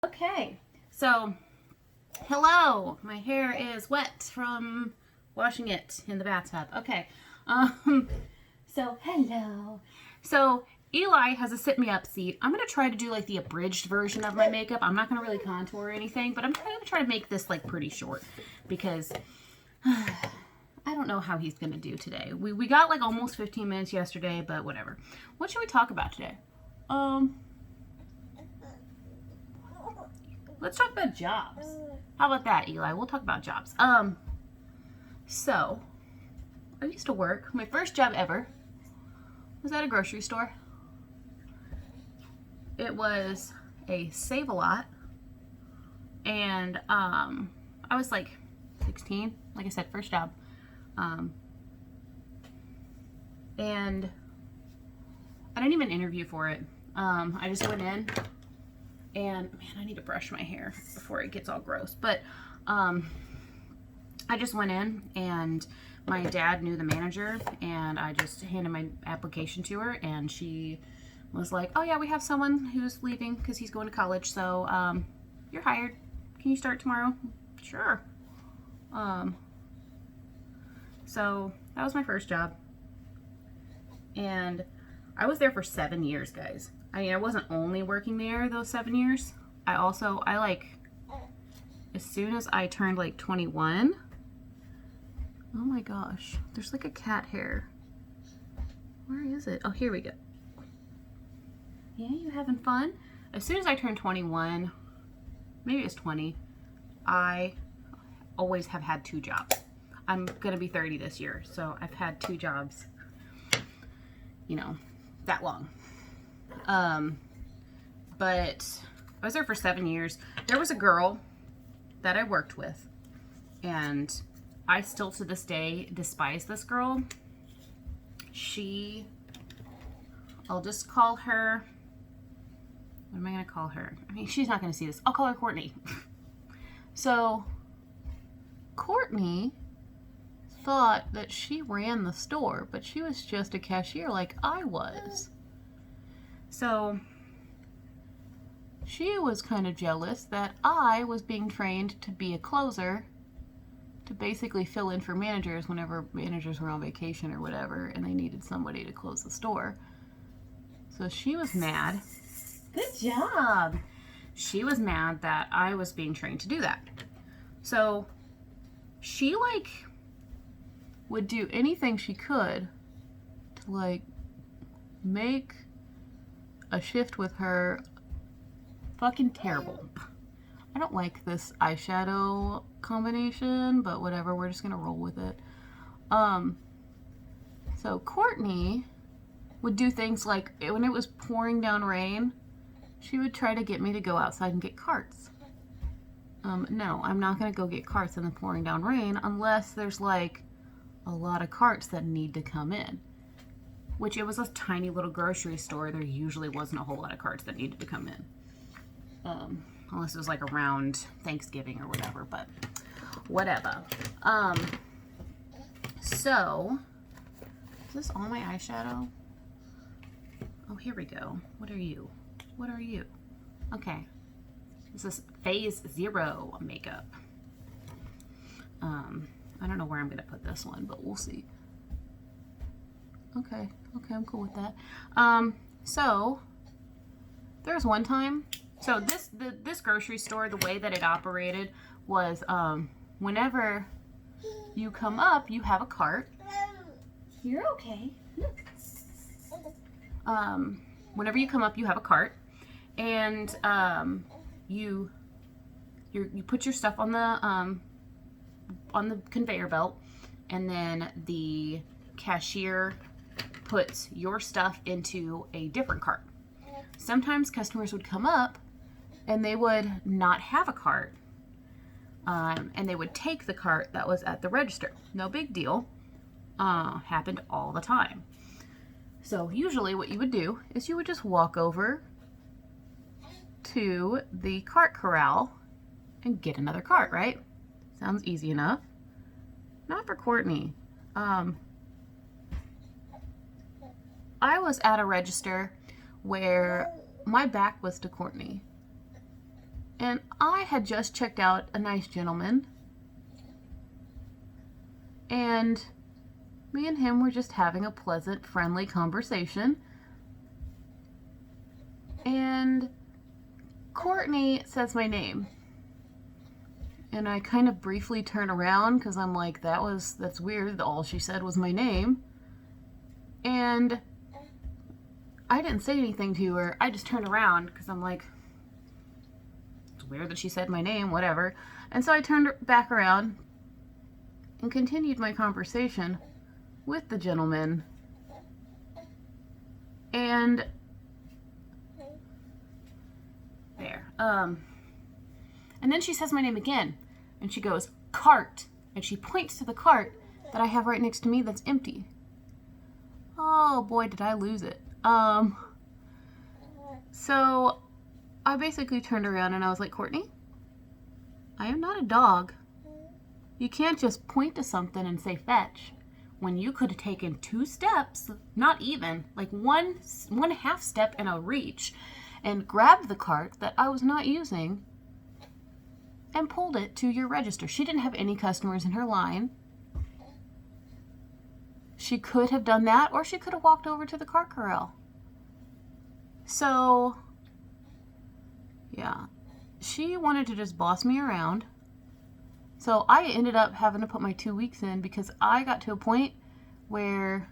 Okay, so hello. My hair is wet from washing it in the bathtub. Okay, so hello. So Eli has a sit me up seat. I'm gonna try to do like the abridged version of my makeup. I'm not gonna really contour or anything, but I'm gonna try to make this like pretty short because I don't know how he's gonna do today. We got like almost 15 minutes yesterday, but whatever. What should we talk about today? Let's talk about jobs. How about that, Eli? We'll talk about jobs. So I used to work. My first job ever was at a grocery store. It was a Save-A-Lot, and I was like 16. Like I said, first job. And I didn't even interview for it. I just went in. And man, I need to brush my hair before it gets all gross. But I just went in, and my dad knew the manager, and I just handed my application to her, and she was like, "Oh yeah, we have someone who's leaving because he's going to college. So you're hired. Can you start tomorrow?" Sure. So that was my first job, and I was there for 7 years, guys. I mean, I wasn't only working there those 7 years. I like, as soon as I turned like 21, oh my gosh, there's like a cat hair. Where is it? Oh, here we go. Yeah, you having fun? As soon as I turned 21, maybe it's 20, I always have had 2 jobs. I'm gonna be 30 this year, so I've had 2 jobs, you know, that long. But I was there for 7 years. There was a girl that I worked with, and I still to this day despise this girl. I'll just call her, what am I going to call her? I mean, she's not going to see this. I'll call her Courtney. So Courtney thought that she ran the store, but she was just a cashier like I was. So she was kind of jealous that I was being trained to be a closer, to basically fill in for managers whenever managers were on vacation or whatever, and they needed somebody to close the store. So she was mad. Good job. She was mad that I was being trained to do that. So she like would do anything she could to like make a shift with her fucking terrible. I don't like this eyeshadow combination, but whatever, we're just gonna roll with it. So Courtney would do things like, when it was pouring down rain, she would try to get me to go outside and get carts. No, I'm not gonna go get carts in the pouring down rain unless there's like a lot of carts that need to come in. Which, it was a tiny little grocery store. There usually wasn't a whole lot of carts that needed to come in. Unless it was like around Thanksgiving or whatever, but whatever. So, is this all my eyeshadow? Oh, here we go. What are you? What are you? Okay. This is Phase 0 makeup. I don't know where I'm going to put this one, but we'll see. Okay, I'm cool with that. So there was one time, so this grocery store, the way that it operated was, whenever you come up, you have a cart. You're okay. Whenever you come up, you have a cart, and you put your stuff on the conveyor belt, and then the cashier puts your stuff into a different cart. Sometimes customers would come up and they would not have a cart, and they would take the cart that was at the register. No big deal. Happened all the time. So usually what you would do is you would just walk over to the cart corral and get another cart, right? Sounds easy enough. Not for Courtney. I was at a register where my back was to Courtney, And I had just checked out a nice gentleman, and me and him were just having a pleasant, friendly conversation. And Courtney says my name. And I kind of briefly turn around because I'm like, that's weird. All she said was my name. And I didn't say anything to her. I just turned around because I'm like, it's weird that she said my name, whatever. And so I turned back around and continued my conversation with the gentleman. And there. And then she says my name again. And she goes, cart. And she points to the cart that I have right next to me that's empty. Oh boy, did I lose it. So I basically turned around and I was like, Courtney, I am not a dog. You can't just point to something and say fetch when you could have taken 2 steps, not even, like one half step and a reach, and grabbed the cart that I was not using and pulled it to your register. She didn't have any customers in her line. She could have done that, or she could have walked over to the cart corral. So, yeah, she wanted to just boss me around. So I ended up having to put my 2 weeks in because I got to a point where,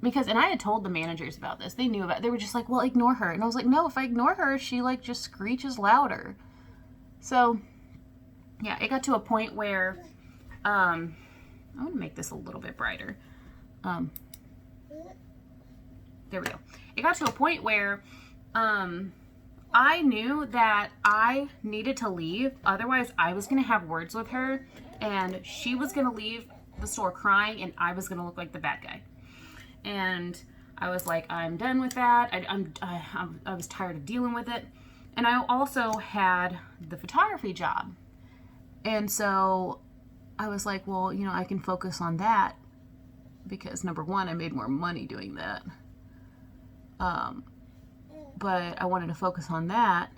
and I had told the managers about this. They knew about it. They were just like, well, ignore her. And I was like, no, if I ignore her, she like just screeches louder. So, yeah, it got to a point where, I'm going to make this a little bit brighter. There we go. It got to a point where, I knew that I needed to leave. Otherwise, I was going to have words with her, and she was going to leave the store crying, and I was going to look like the bad guy. And I was like, I'm done with that. I was tired of dealing with it. And I also had the photography job. And so I was like, well, you know, I can focus on that because number one, I made more money doing that. But I wanted to focus on that.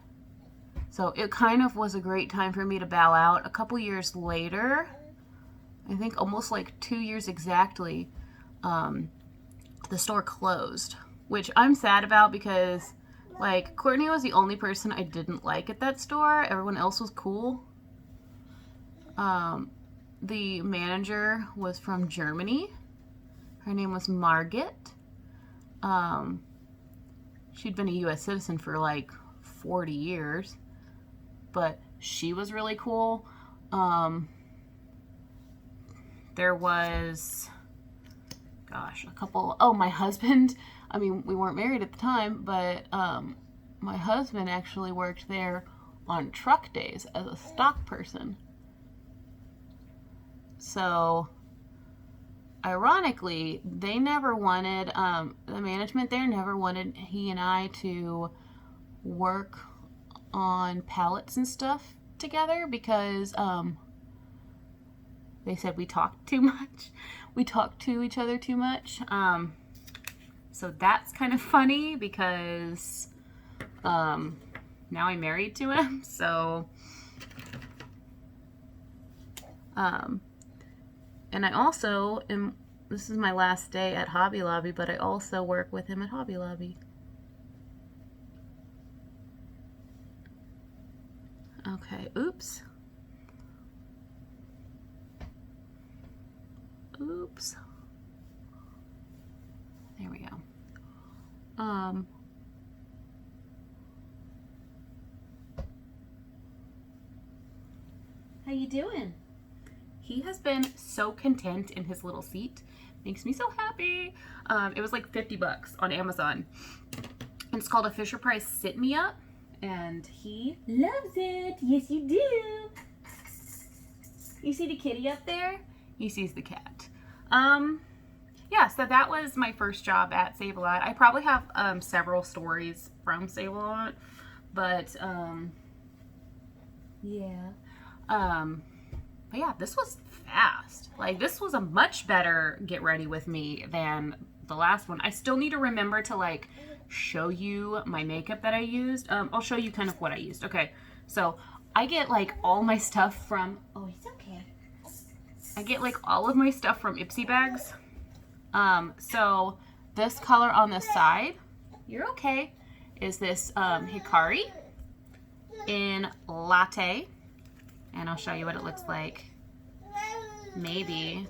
So it kind of was a great time for me to bow out. A couple years later, I think almost like 2 years exactly, the store closed, which I'm sad about because like Courtney was the only person I didn't like at that store. Everyone else was cool. The manager was from Germany. Her name was Margit. She'd been a U.S. citizen for like 40 years, but she was really cool. There was, gosh, a couple, my husband, I mean, we weren't married at the time, but my husband actually worked there on truck days as a stock person. So, ironically, they never wanted, the management there never wanted he and I to work on pallets and stuff together because they said we talked too much. We talked to each other too much. So that's kind of funny because now I'm married to him. So, and I also am, this is my last day at Hobby Lobby, but I also work with him at Hobby Lobby. Okay, oops. Oops. There we go. How you doing? He has been so content in his little seat. Makes me so happy. It was like $50 on Amazon. And it's called a Fisher-Price Sit Me Up. And he loves it. Yes, you do. You see the kitty up there? He sees the cat. Yeah, so that was my first job at Save-A-Lot. I probably have several stories from Save-A-Lot. But, yeah. But yeah, this was fast. Like, this was a much better get ready with me than the last one. I still need to remember to, like, show you my makeup that I used. I'll show you kind of what I used. Okay, so I get like all my stuff from, oh, it's okay. I get like all of my stuff from Ipsy bags. So this color on the side, you're okay, is this Hikari in Latte. And I'll show you what it looks like. Maybe.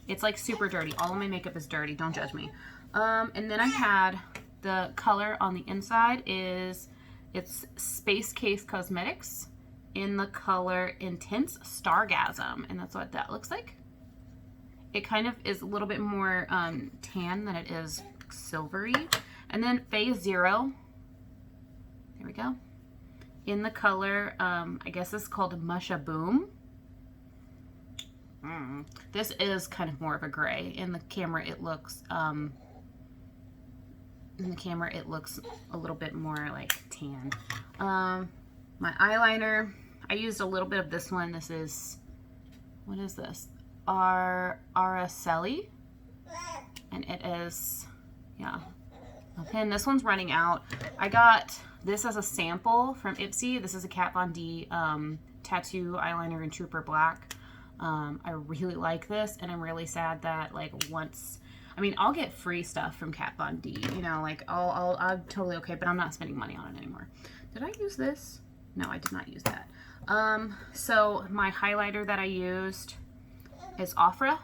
It's like super dirty. All of my makeup is dirty. Don't judge me. And then I had the color on the inside it's Space Case Cosmetics in the color Intense Stargasm. And that's what that looks like. It kind of is a little bit more tan than it is silvery. And then Phase Zero. There we go. In the color, I guess it's called Musha Boom. This is kind of more of a gray. In the camera, it looks a little bit more like tan. My eyeliner, I used a little bit of this one. This is, what is this? Araceli, and it is, yeah, a pen. This one's running out. I got this as a sample from Ipsy. This is a Kat Von D tattoo eyeliner in Trooper Black. I really like this, and I'm really sad that like I'll get free stuff from Kat Von D. You know, like I'm totally okay, but I'm not spending money on it anymore. Did I use this? No, I did not use that. So my highlighter that I used is Ofra,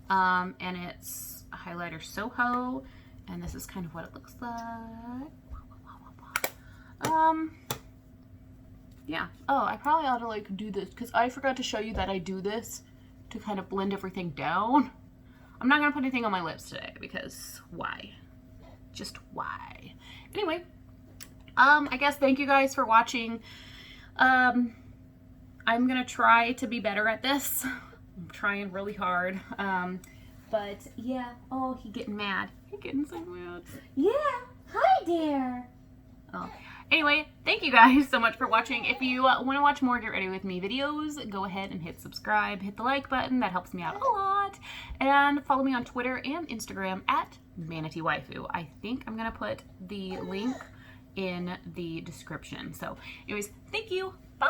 and it's a highlighter Soho, and this is kind of what it looks like. Yeah. Oh, I probably ought to like do this because I forgot to show you that I do this to kind of blend everything down. I'm not gonna put anything on my lips today because why? Just why? Anyway, I guess thank you guys for watching. I'm gonna try to be better at this. I'm trying really hard. But yeah. Oh, he's getting mad. He's getting so mad. Yeah. Hi there. Oh. Anyway, thank you guys so much for watching. If you want to watch more Get Ready With Me videos, go ahead and hit subscribe, hit the like button. That helps me out a lot. And follow me on Twitter and Instagram at Manatee Waifu. I think I'm going to put the link in the description. So anyways, thank you. Bye.